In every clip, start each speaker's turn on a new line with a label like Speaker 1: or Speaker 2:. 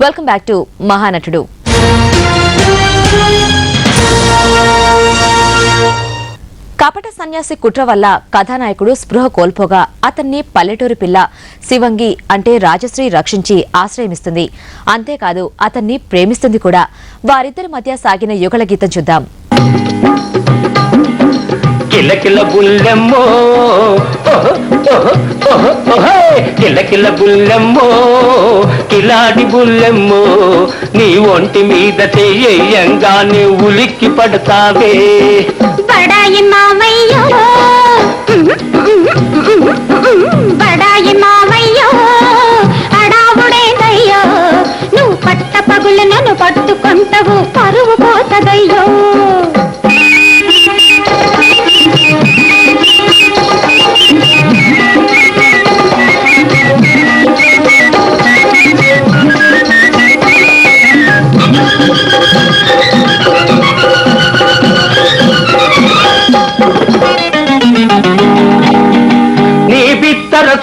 Speaker 1: Welcome back to మహానటుడు. కపట సన్యాసి కుట్ర వల్ల కథానాయకుడు స్పృహ కోల్పోగా అతన్ని పల్లెటూరి పిల్ల శివంగి అంటే రాజశ్రీ రక్షించి ఆశ్రయమిస్తుంది. అంతేకాదు అతన్ని ప్రేమిస్తుంది కూడా. వారిద్దరి మధ్య సాగిన యుగళ గీతం చూద్దాం.
Speaker 2: కిలకిల బుల్లెమ్మో కిలకిల బుల్లెమ్మో కిలాడి బుల్లెమ్మో నీ ఒంటి మీద చెయ్యంగానే ఉలిక్కి పడతావే
Speaker 3: బడాయి మావయ్యో బడాయి మావయ్యో అడావుడేదయ్యో నువ్వు పట్ట పగులు నన్ను పట్టుకుంటావు పరువు పోతదయ్యో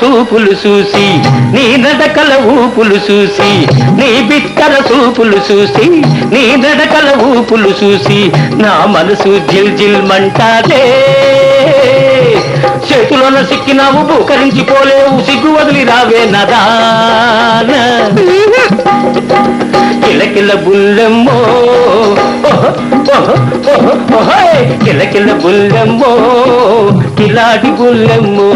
Speaker 2: చూపులు చూసి నీ నడకల ఊపులు చూసి నీ బిత్తర చూపులు చూసి నీ నడకల ఊపులు చూసి నా మనసు జిల్ జిల్ మంటాదే చేతులోన సిక్కినావు బూకరించిపోలేవు సిగ్గు వదిలి రావే నదాన కిలకిల బుల్లెమ్మో కిలకిల బుల్లెమ్మో కిలాడి బుల్లెమ్మో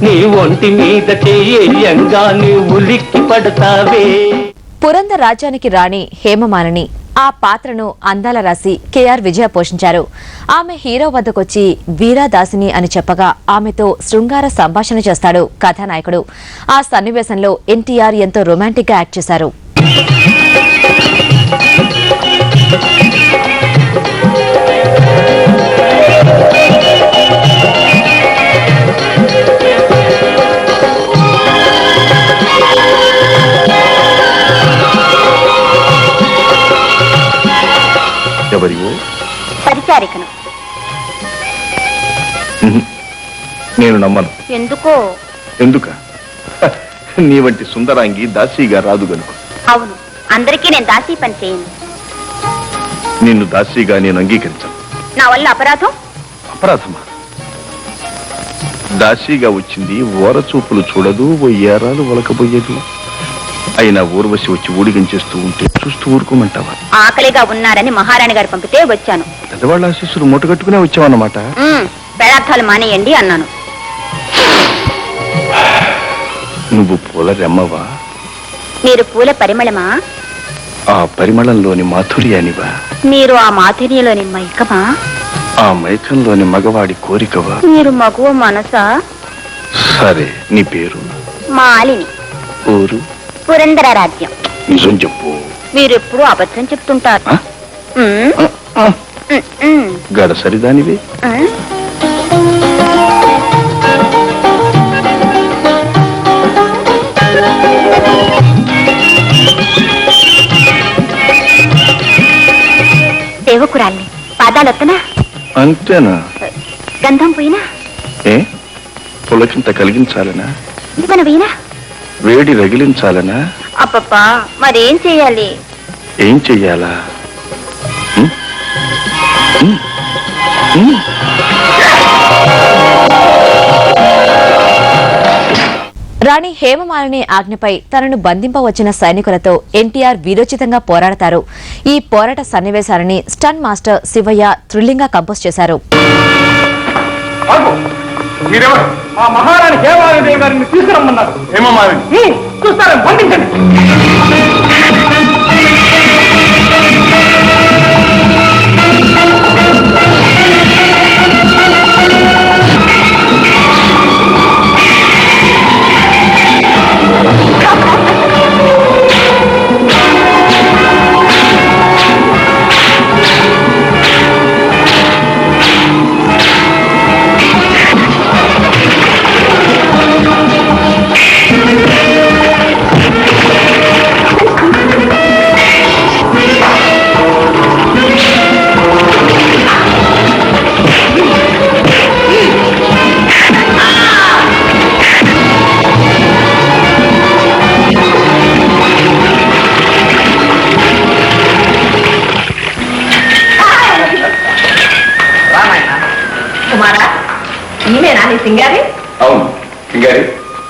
Speaker 2: నీ ఒంటి మీద చెయ్యంగానే ఉలిక్కి పడతావే.
Speaker 1: పురంధర రాజ్యానికి రాణి హేమమాలిని. ఆ పాత్రను అందాల రాసి కేఆర్ విజయ పోషించారు. ఆమె హీరో వద్దకొచ్చి వీరాదాసిని అని చెప్పగా ఆమెతో శృంగార సంభాషణ చేస్తాడు కథానాయకుడు. ఆ సన్నివేశంలో ఎన్టీఆర్ ఎంతో రొమాంటిక్ గా యాక్ట్ చేశారు.
Speaker 3: పరిచారికను.
Speaker 4: నేను నమ్మను.
Speaker 3: ఎందుకో?
Speaker 4: ఎందుక? నీ వంటి సుందరాంగి దాసీగా రాదు గనుక.
Speaker 3: అవును, అందరికీ నేను దాసీ పని చేయను.
Speaker 4: నిన్ను దాసీగా నేను అంగీకరించను.
Speaker 3: నా వల్ల అపరాధం?
Speaker 4: అపరాధమా? దాసీగా వచ్చింది ఓరచూపులు చూడదు, ఏరాలు ఒలకబోయేదు. అయినా ఊర్వశి వచ్చి ఊడిగించేస్తూ ఉంటే చూస్తూ ఊరుకోమంటావా?
Speaker 3: ఆకలిగా ఉన్నారని మహారాణి గారు పంపితే వచ్చాను.
Speaker 4: పెద్దవాళ్ళ ఆశీస్సులు మూటగట్టుకునే వచ్చావన్నమాట.
Speaker 3: పదార్థాలు మానేయండి అన్నాను.
Speaker 4: నువ్వు పూల రెమ్మవా?
Speaker 3: మీరు పూల పరిమళమా?
Speaker 4: ఆ పరిమళంలోని మాధుర్యానివా?
Speaker 3: మీరు ఆ మాధుర్యంలోని మైకమా?
Speaker 4: ఆ మైకంలోని మగవాడి కోరికవా?
Speaker 3: మీరు మగువ మనసా?
Speaker 4: సరే, నీ పేరు?
Speaker 3: మాలిని.
Speaker 4: ఊరు?
Speaker 3: పురంధర రాజ్యం.
Speaker 4: నిజం చెప్పు.
Speaker 3: మీరెప్పుడు అబద్ధం చెప్తుంటారు.
Speaker 4: గడసరిదానివి.
Speaker 3: సేవకురాల్ని. పాదాలొత్తనా?
Speaker 4: అంతేనా?
Speaker 3: గంధం పోయినా?
Speaker 4: ఏ పులకింత కలిగించాలనా?
Speaker 3: మన వీణా?
Speaker 4: వేడి రగిలించాలనా?
Speaker 3: అప్పప్పా, మరేం చెయ్యాలి?
Speaker 4: ఏం చెయ్యాలా?
Speaker 1: రాణి హేమమాలిని ఆజ్ఞపై తనను బంధింపవచ్చిన సైనికులతో ఎన్టీఆర్ వీరోచితంగా పోరాడతారు. ఈ పోరాట సన్నివేశాలని స్టన్ మాస్టర్ శివయ్య థ్రిల్లింగ్ గా కంపోజ్ చేశారు.
Speaker 2: మా మహారాణి హేమాదేవి గారిని తీసుకురమ్మన్నారు. హేమమాలిని చూస్తారని బంధించండి.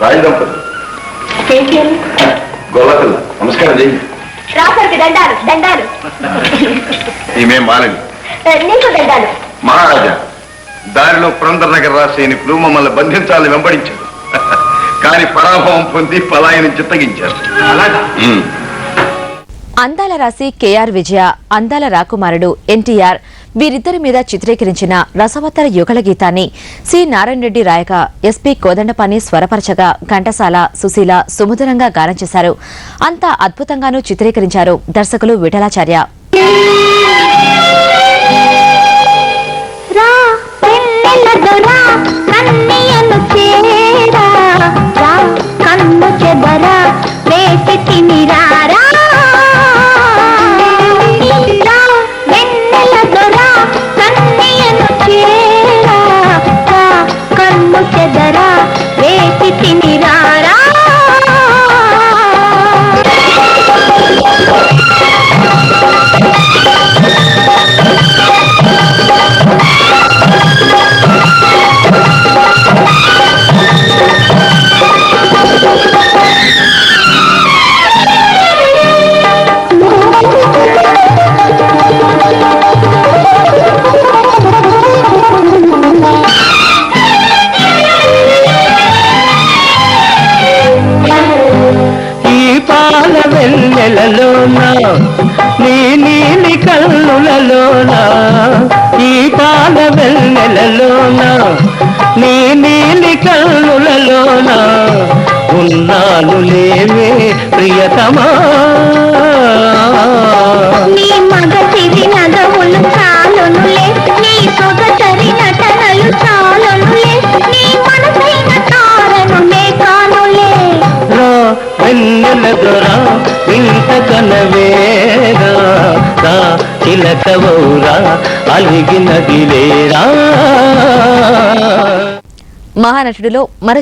Speaker 4: రాజదంపతులు గోళపిల్ల నమస్కారం చెయ్యి.
Speaker 3: రాసరికి దండాలు దండాలు
Speaker 4: ఈమె మాలని
Speaker 3: నీకు దండాలు.
Speaker 4: మహారాజా దారిలో పురంధరనగర్ సైనికులు మమ్మల్ని బంధించాలని వెంబడించారు. కానీ పరాభవం పొంది పలాయనం చిత్తగించారు. ఉమ్.
Speaker 1: అందాల రాశి కేఆర్ విజయ, అందాల రాకుమారుడు ఎన్టీఆర్ వీరిద్దరి మీద చిత్రీకరించిన రసవత్తర యుగళ గీతాన్ని సి నారాయణ రెడ్డి రాయగా ఎస్పీ కోదండపాణి స్వరపరచగా ఘంటసాల సుశీల సుమధురంగా గానం చేశారు. అంతా అద్భుతంగానూ చిత్రీకరించారు దర్శకులు విఠలాచార్య.
Speaker 2: వెన్నెలలోనా నీ నీలి కన్నులలోనా ఈ పాల వెన్నెలలోనా నీ నీలి కన్నులలోనా ఉన్నాను లేవే ప్రియతమా.
Speaker 3: నీ మగసిరి నగములు చాలునులే, నీ సొగసరి నటనలు చాలునులే, నీ మనసైన తారనులే కానులే.
Speaker 2: వెన్నెల దొరా ఇంత కనవేరా రా చిలకవౌరా అలిగినది లేరా.
Speaker 1: మహానటుడిలో మరో